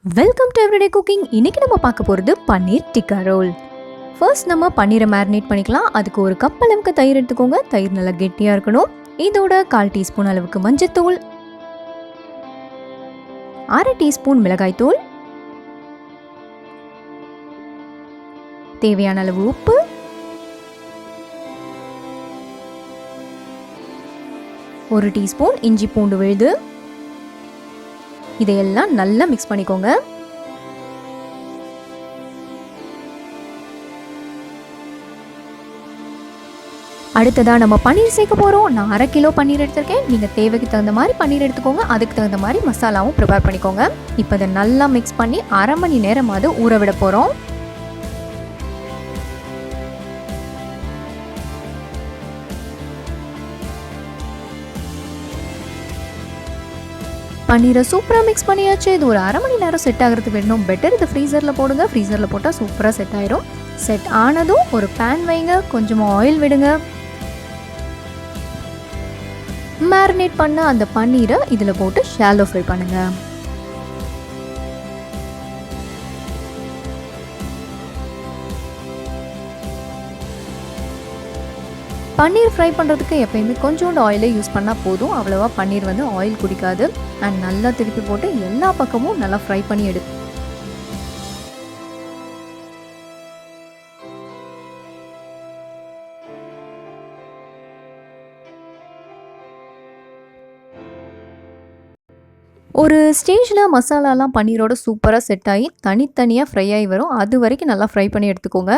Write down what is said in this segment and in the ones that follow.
Welcome to everyday cooking. இன்னைக்கு நம்ம பார்க்க போகிறது பன்னீர் டிக்கா ரோல். ஃபர்ஸ்ட் நம்ம பன்னீரை மேரினேட் பண்ணிக்கலாம். அதுக்கு ஒரு கப் அளவுக்கு தயிர் எடுத்துக்கோங்க. தயிர் நல்லா கெட்டியாக இருக்கணும். இதோட 1/4 டீஸ்பூன் அளவுக்கு மஞ்சத்தூள், 1/2 டீஸ்பூன் மிளகாய்த்தூள், தேவையான அளவு உப்பு, ஒரு டீஸ்பூன் இஞ்சி பூண்டு விழுது. இதையெல்லாம் நல்லா மிக்ஸ் பண்ணிக்கோங்க. அடுத்ததா நம்ம பன்னீர் சேர்க்க போறோம். நான் 1/2 கிலோ பன்னீர் எடுத்திருக்கேன். நீங்க தேவைக்கு தகுந்த மாதிரி பன்னீர் எடுத்துக்கோங்க. அதுக்கு தகுந்த மாதிரி மசாலாவும் ப்ரிப்பேர் பண்ணிக்கோங்க. இப்போ இதை நல்லா மிக்ஸ் பண்ணி 1/2 மணி நேரமாவது ஊற விட போறோம். பன்னீரை சூப்பராக மிக்ஸ் பண்ணியாச்சு. இது ஒரு 1/2 மணி நேரம் செட் ஆகிறதுக்கு வேணும். பெட்டர் இது ஃப்ரீசரில் போடுங்க. ஃப்ரீசரில் போட்டால் சூப்பராக செட் ஆயிரும். செட் ஆனதும் ஒரு பேன் வைங்க, கொஞ்சமாக ஆயில் விடுங்க. மேரினேட் பண்ண அந்த பன்னீரை இதில் போட்டு ஷாலோ ஃப்ரை பண்ணுங்க. பன்னீர் ஃப்ரை பண்ணுறதுக்கு எப்பயுமே கொஞ்சோண்டு ஆயிலே யூஸ் பண்ணால் போதும். அவ்வளோவா பன்னீர் ஆயில் குடிக்காது. அண்ட் நல்லா திருப்பி போட்டு எல்லா பக்கமும் நல்லா ஃப்ரை பண்ணி ஒரு ஸ்டேஜில் மசாலாலாம் பன்னீரோட சூப்பராக செட் ஆகி தனித்தனியாக ஃப்ரை ஆகி வரும். அது வரைக்கும் நல்லா ஃப்ரை பண்ணி எடுத்துக்கோங்க.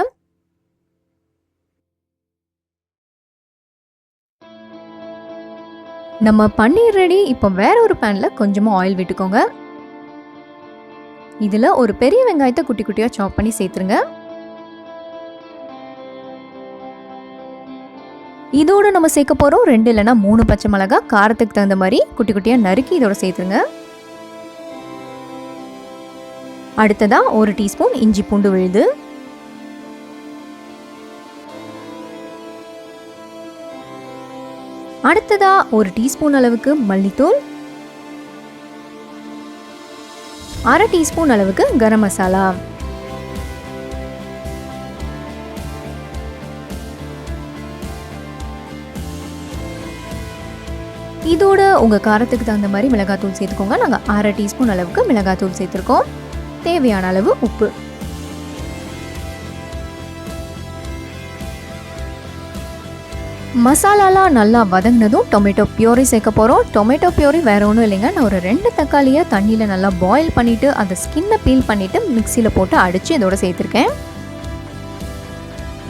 நம்ம பன்னீர் ரெடி. இப்போ வேற ஒரு பேனில் கொஞ்சமாக ஆயில் விட்டுக்கோங்க. இதில் ஒரு பெரிய வெங்காயத்தை குட்டி குட்டியாக சாப் பண்ணி சேர்த்துருங்க. இதோட நம்ம சேர்க்க போகிறோம் 2 இல்லைன்னா 3 பச்சை மிளகாய். காரத்துக்கு தகுந்த மாதிரி குட்டி குட்டியாக நறுக்கி இதோட சேர்த்துருங்க. அடுத்ததா 1 டீஸ்பூன் இஞ்சி பூண்டு விழுது, அடுத்ததா 1 டீஸ்பூன் அளவுக்கு மல்லித்தூள், 1/2 டீஸ்பூன் அளவுக்கு கரம் மசாலா, இதோட உங்க காரத்துக்கு தகுந்த மாதிரி மிளகாத்தூள் சேர்த்துக்கோங்க. நாங்கள் 1/2 டீஸ்பூன் அளவுக்கு மிளகாத்தூள் சேர்த்துருக்கோம். தேவையான அளவு உப்பு. மசாலாலாம் நல்லா வதங்கினதும் டொமேட்டோ பியூரி சேர்க்க போகிறோம். டொமேட்டோ பியூரி வேறு ஒன்றும் இல்லைங்க. நான் ஒரு 2 தக்காளியை தண்ணியில் நல்லா பாயில் பண்ணிவிட்டு அந்த ஸ்கின்னை பீல் பண்ணிவிட்டு மிக்சியில் போட்டு அடித்து இதோட சேர்த்துருக்கேன்.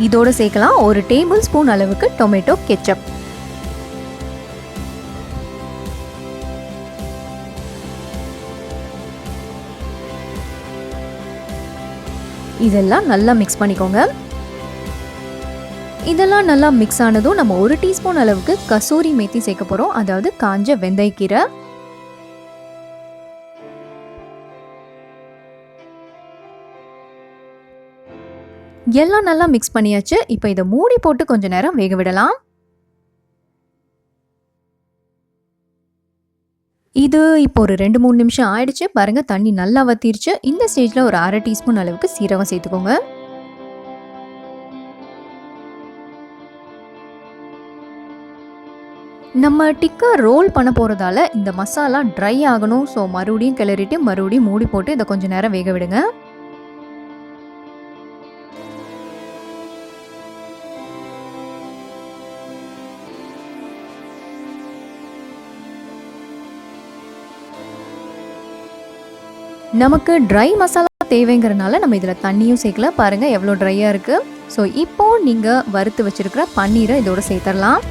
இதோட சேர்க்கலாம் 1 டேபிள் ஸ்பூன் அளவுக்கு டொமேட்டோ கெச்சப். இதெல்லாம் நல்லா மிக்ஸ் பண்ணிக்கோங்க. இதெல்லாம் நல்லா மிக்ஸ் ஆனதும் நம்ம 1 டீஸ்பூன் அளவுக்கு கசூரி மேத்தி சேர்க்க போகிறோம். அதாவது காஞ்ச வெந்தயக்கீரை. எல்லாம் நல்லா மிக்ஸ் பண்ணியாச்சு. இப்போ இதை மூடி போட்டு கொஞ்ச நேரம் வேக விடலாம். இது இப்போ ஒரு 2-3 நிமிஷம் ஆயிடுச்சு. பாருங்க, தண்ணி நல்லா வத்திருச்சு. இந்த ஸ்டேஜில் ஒரு 1/2 டீஸ்பூன் அளவுக்கு சீரகம் சேர்த்துக்கோங்க. நம்ம டிக்கா ரோல் பண்ண போகிறதால இந்த மசாலா ட்ரை ஆகணும். ஸோ மறுபடியும் கிளறிட்டு மறுபடியும் மூடி போட்டு இதை கொஞ்சம் நேரம் வேக விடுங்க. நமக்கு ட்ரை மசாலா தேவைங்கிறனால நம்ம இதில் தண்ணியும் சேர்க்கல. பாருங்கள் எவ்வளோ ட்ரையாக இருக்குது. ஸோ இப்போது நீங்கள் வறுத்து வச்சுருக்கிற பன்னீரை இதோட சேர்த்துடலாம்.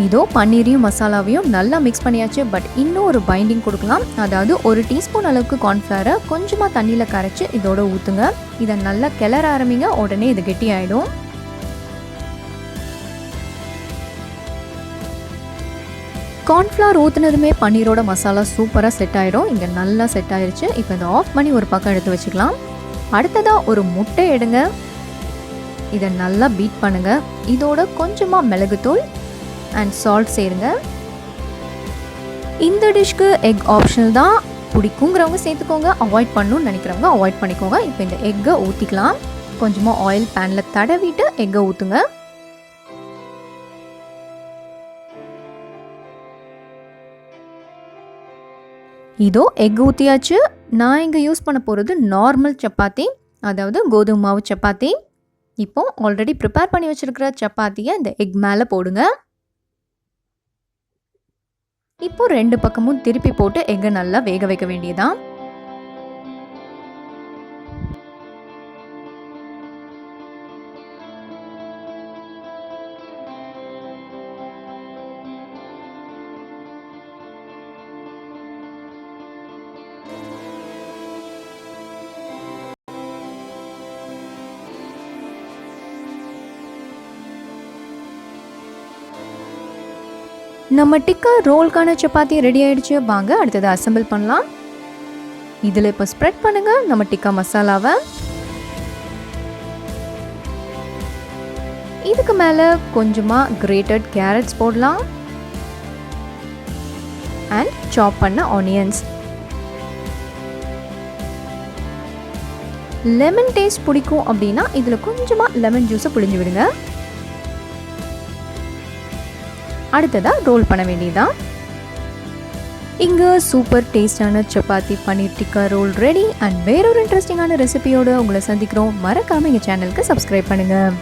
இதோ பன்னீரையும் மசாலாவையும் நல்லா மிக்ஸ் பண்ணியாச்சு. பட் இன்னும் ஒரு பைண்டிங் கொடுக்கலாம். அதாவது 1 டீஸ்பூன் அளவுக்கு கார்ன்ஃப்ளவரை கொஞ்சமாக தண்ணியில் கரைச்சி இதோட ஊற்றுங்க. இதை நல்லா கிளற ஆரம்பிங்க. உடனே இது கெட்டி ஆகிடும். கார்ன்ஃப்ளவர் ஊற்றுனதுமே பன்னீரோட மசாலா சூப்பராக செட் ஆகிடும். இங்கே நல்லா செட் ஆயிடுச்சு. இப்போ இதை ஆஃப் பண்ணி ஒரு பக்கம் எடுத்து வச்சுக்கலாம். அடுத்ததாக ஒரு முட்டை எடுங்க, இதை நல்லா பீட் பண்ணுங்க. இதோட கொஞ்சமாக மிளகுத்தூள் அண்ட் சால்ட் சேருங்க. இந்த டிஷ்க்கு எக் ஆப்ஷனல் தான், பிடிக்குங்கிறவங்க சேர்த்துக்கோங்க, அவாய்ட் பண்ணணும்னு நினைக்கிறவங்க அவாய்ட் பண்ணிக்கோங்க. இப்போ இந்த எக்கை ஊற்றிக்கலாம். கொஞ்சமாக ஆயில் பேனில் தடவிட்டு எக்கை ஊற்றுங்க. இதோ எக் ஊற்றியாச்சு. நான் இங்கே யூஸ் பண்ண போகிறது நார்மல் சப்பாத்தி, அதாவது கோதுமை மாவு சப்பாத்தி. இப்போ ஆல்ரெடி ப்ரிப்பேர் பண்ணி வச்சுருக்கிற சப்பாத்தியை இந்த எக் மேலே போடுங்க. இப்போ 2 பக்கமும் திருப்பி போட்டு எக்கை நல்லா வேக வைக்க வேண்டியதான். நம்ம டிக்கா ரோல்கான சப்பாத்தி ரெடி ஆயிடுச்சு. வாங்க அடுத்தது அசெம்பிள் பண்ணலாம். இதில் இப்போ ஸ்ப்ரெட் பண்ணுங்க நம்ம டிக்கா மசாலாவை. இதுக்கு மேலே கொஞ்சமாக கிரேட்டட் கேரட்ஸ் போடலாம் அண்ட் சாப் பண்ண ஆனியன்ஸ். லெமன் டேஸ்ட் பிடிக்கும் அப்படின்னா இதில் கொஞ்சமாக லெமன் ஜூஸை புழிஞ்சு விடுங்க. அடுத்ததாக ரோல் பண்ண வேண்டியதான். இங்கே சூப்பர் டேஸ்டான chapati paneer tikka roll ready. And வேறொரு இன்ட்ரெஸ்டிங்கான ரெசிபியோடு உங்களை சந்திக்கிறோம். மறக்காமல் எங்கள் சேனலுக்கு சப்ஸ்கிரைப் பண்ணுங்கள்.